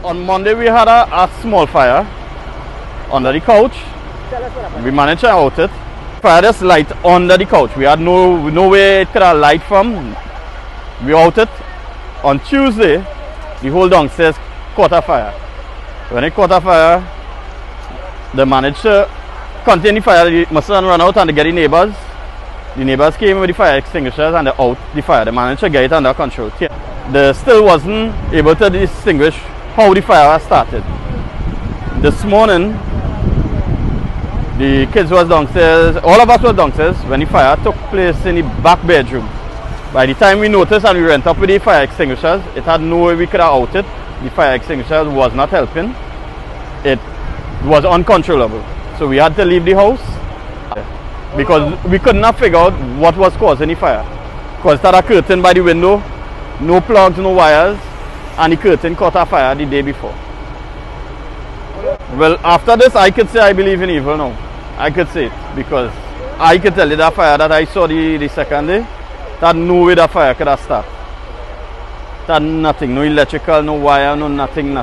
On Monday we had a small fire under the couch. Tell us what happened. We managed to out it. Fire just light under the couch. We had no way it could have light from. We out it. On Tuesday, the whole downstairs caught a fire. When it caught a fire, they managed to contain the fire. The mustard ran out and they get the neighbors. The neighbors came with the fire extinguishers and they out the fire. They managed to get it under control. They still wasn't able to distinguish how the fire started. This morning, the kids was downstairs, all of us was downstairs when the fire took place in the back bedroom. By the time we noticed and we went up with the fire extinguishers, it had no way we could have out it. The fire extinguishers was not helping. It was uncontrollable. So we had to leave the house because we could not figure out what was causing the fire. Because it had a curtain by the window, no plugs, no wires, and the curtain caught a fire the day before. Well, after this, I could say I believe in evil now. I could say it because I could tell you that fire that I saw the second day, that no way that fire could have started. That nothing, no electrical, no wire, no nothing.